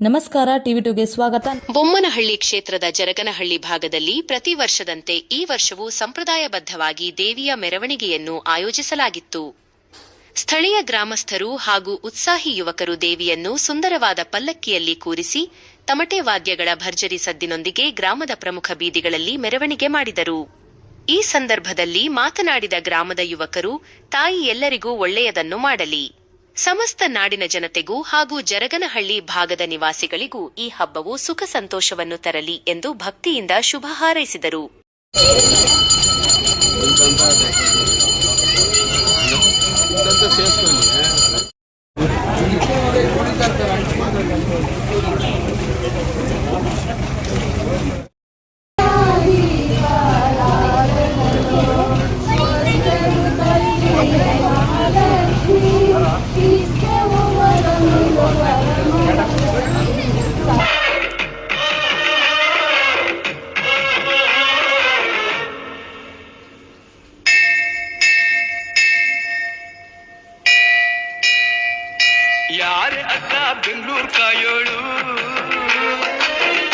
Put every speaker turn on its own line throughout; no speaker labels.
ನಮಸ್ಕಾರ, ಟಿವಿ2ಗೆ ಸ್ವಾಗತ.
ಬೊಮ್ಮನಹಳ್ಳಿ ಕ್ಷೇತ್ರದ ಜರಗನಹಳ್ಳಿ ಭಾಗದಲ್ಲಿ ಪ್ರತಿ ವರ್ಷದಂತೆ ಈ ವರ್ಷವೂ ಸಂಪ್ರದಾಯಬದ್ಧವಾಗಿ ದೇವಿಯ ಮೆರವಣಿಗೆಯನ್ನು ಆಯೋಜಿಸಲಾಗಿತ್ತು. ಸ್ಥಳೀಯ ಗ್ರಾಮಸ್ಥರು ಹಾಗೂ ಉತ್ಸಾಹಿ ಯುವಕರು ದೇವಿಯನ್ನು ಸುಂದರವಾದ ಪಲ್ಲಕ್ಕಿಯಲ್ಲಿ ಕೂರಿಸಿ ತಮಟೆ ವಾದ್ಯಗಳ ಭರ್ಜರಿ ಸದ್ದಿನೊಂದಿಗೆ ಗ್ರಾಮದ ಪ್ರಮುಖ ಬೀದಿಗಳಲ್ಲಿ ಮೆರವಣಿಗೆ ಮಾಡಿದರು. ಈ ಸಂದರ್ಭದಲ್ಲಿ ಮಾತನಾಡಿದ ಗ್ರಾಮದ ಯುವಕರು, ತಾಯಿ ಎಲ್ಲರಿಗೂ ಒಳ್ಳೆಯದನ್ನು ಮಾಡಲಿ, ಸಮಸ್ತ ನಾಡಿನ ಜನತೆಗೂ ಹಾಗೂ ಜರಗನಹಳ್ಳಿ ಭಾಗದ ನಿವಾಸಿಗಳಿಗೂ ಈ ಹಬ್ಬವು ಸುಖ ಸಂತೋಷವನ್ನು ತರಲಿ ಎಂದು ಭಕ್ತಿಯಿಂದ ಶುಭ ಹಾರೈಸಿದರು.
ಯಾರೇ ಅಕ್ಕ ಬೆಂಗಳೂರು ಕಾಯೋಳು,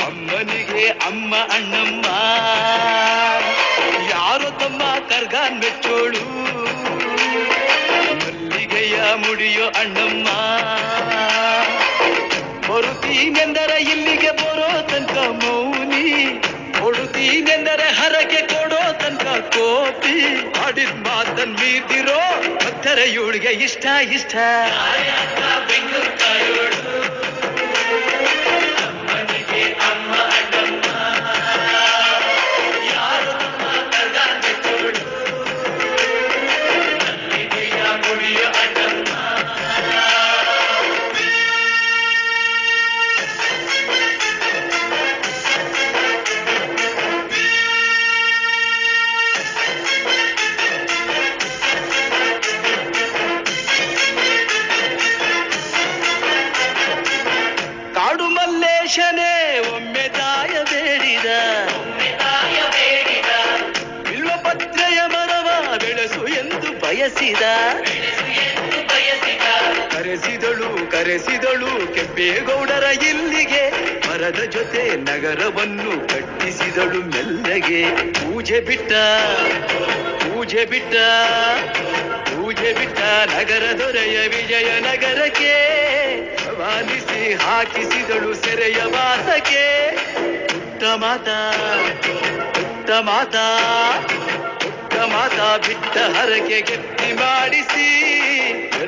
ಅಮ್ಮನಿಗೆ ಅಮ್ಮ ಅಣ್ಣಮ್ಮ, ಯಾರೋ ತಮ್ಮ ಕರ್ಗಾನ್ ಮೆಚ್ಚೋಳು, ಮಲ್ಲಿಗೆಯ ಮುಡಿಯೋ ಅಣ್ಣಮ್ಮ. ಬರುತ್ತೀನೆಂದರೆ ಇಲ್ಲಿಗೆ ಬರೋ ತನಕ ಮೌನಿ, ಕೊಡುತ್ತೀನೆಂದರೆ ಹರಕೆ ಕೊಡೋ ತನಕ ಕೋಪಿ, ಆಡಿದ ಮಾತನ್ ಮೀದಿರೋ ಭಕ್ತರ ಇವಳಿಗೆ ಇಷ್ಟ ಇಷ್ಟ. ಬೆಂಗಳೂರು ಕಾಯೋಳು, ಅಮ್ಮನಿಗೆ ಅಮ್ಮ ಅಣ್ಣಮ್ಮ, ಯಾರು ತಮ್ಮ ಕರ್ಗಾನ್ ಮೆಚ್ಚೋಳು, ಮಲ್ಲಿಗೆಯ ಮುಡಿಯೋ ಅಣ್ಣಮ್ಮ. ಕಾಡು ಮಲ್ಲೇಶನೇ ಒಮ್ಮೆ ದಾಯ ಬೇಡಿದ, ಬಿಲ್ವಪತ್ರೆಯ ಮರವ ಬೆಳೆಸು ಎಂದು ಬಯಸಿದ. ಕರೆಸಿದಳು ಕೆಂಪೇಗೌಡರ ಇಲ್ಲಿಗೆ, ಮರದ ಜೊತೆ ನಗರವನ್ನು ಕಟ್ಟಿಸಿದಳು ಮೆಲ್ಲಗೆ. ಪೂಜೆ ಬಿಟ್ಟ ನಗರ ದೊರೆಯ ವಿಜಯನಗರಕ್ಕೆ ವಾಲಿಸಿ ಹಾಕಿಸಿದಳು ಸೆರೆಯ ವಾಸಕ್ಕೆ. ಪುಟ್ಟ ಮಾತಾ ಬಿಟ್ಟ ಹರಕೆ ಗೆದ್ದಿ ಮಾಡಿಸಿ,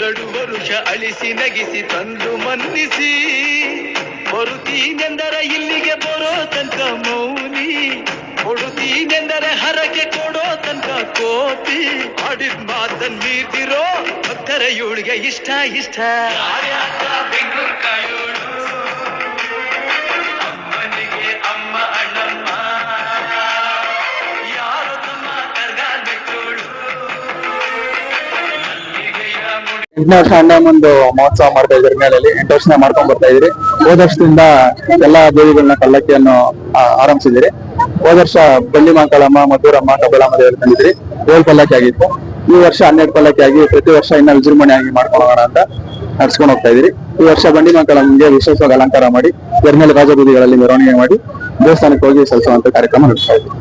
2 ವರುಷ ಅಳಿಸಿ ನಗಿಸಿ ತಂದು ಮನ್ನಿಸಿ. ಬರುತ್ತೀನೆಂದರೆ ಇಲ್ಲಿಗೆ ಬರೋ ತನಕ ಮೌನಿ, ಕೊಡುತ್ತೀನೆಂದರೆ ಹರಕೆ ಕೊಡೋ ತನಕ ಕೋಪಿ, ಆಡಿದ ಮಾತನ್ ಮೀದಿರೋ ಭಕ್ತರ ಇವಳಿಗೆ ಇಷ್ಟ ಇಷ್ಟ. ಬೆಂಗಳೂರು ಕಾಯೋಳು, ಅಮ್ಮನಿಗೆ ಅಮ್ಮ ಅಣ್ಣಮ್ಮ, ಯಾರು ತಮ್ಮ ಕರ್ಗಾನ್ ಮೆಚ್ಚೋಳು, ಮಲ್ಲಿಗೆಯ ಮುಡಿ.
8ನೇ ವರ್ಷ ಹಣ್ಣೆಮುಂದು ಮಹೋತ್ಸವ ಮಾಡ್ತಾ ಇದ್ರಿ. ಮೇಳಲ್ಲಿ 8 ವರ್ಷ ಮಾಡ್ಕೊಂಡ್ ಬರ್ತಾ ಇದ್ರಿ. ಹೋದ ವರ್ಷದಿಂದ ಎಲ್ಲಾ ದೇವಿಗಳನ್ನ ಪಲ್ಲಕ್ಕಿಯನ್ನು ಆರಂಭಿಸಿದಿರಿ. ಹೋದ ವರ್ಷ ಬಳ್ಳಿ ಮಾಂಕಾಳಮ್ಮ, ಮಧುರಮ್ಮ, ಕಬಲಮ್ಮ ದೇವರು ತಂದಿದ್ರಿ. 7 ಪಲ್ಲಕ್ಕಿ ಆಗಿತ್ತು. ಈ ವರ್ಷ 12 ಪಲ್ಲಕ್ಕಿ ಆಗಿ ಪ್ರತಿ ವರ್ಷ ಇನ್ನ ವಿಜೃಂಭಣೆ ಆಗಿ ಮಾಡ್ಕೊಂಡು ಹೋಗೋಣ ಅಂತ ನಡ್ಸ್ಕೊಂಡು ಹೋಗ್ತಾ ಇದ್ರಿ. ಈ ವರ್ಷ ಬಂಡಿ ಮಾಂಕಾಳಮ್ಮಗೆ ವಿಶೇಷವಾಗಿ ಅಲಂಕಾರ ಮಾಡಿ, ಎರ್ಮೇಲೆ ರಾಜಬೀದಿಗಳಲ್ಲಿ ಮೆರವಣಿಗೆ ಮಾಡಿ ದೇವಸ್ಥಾನಕ್ಕೆ ಹೋಗಿ ಸಲ್ಲಿಸುವಂತ ಕಾರ್ಯಕ್ರಮ ನಡೆಸ್ತಾ ಇದ್ವಿ.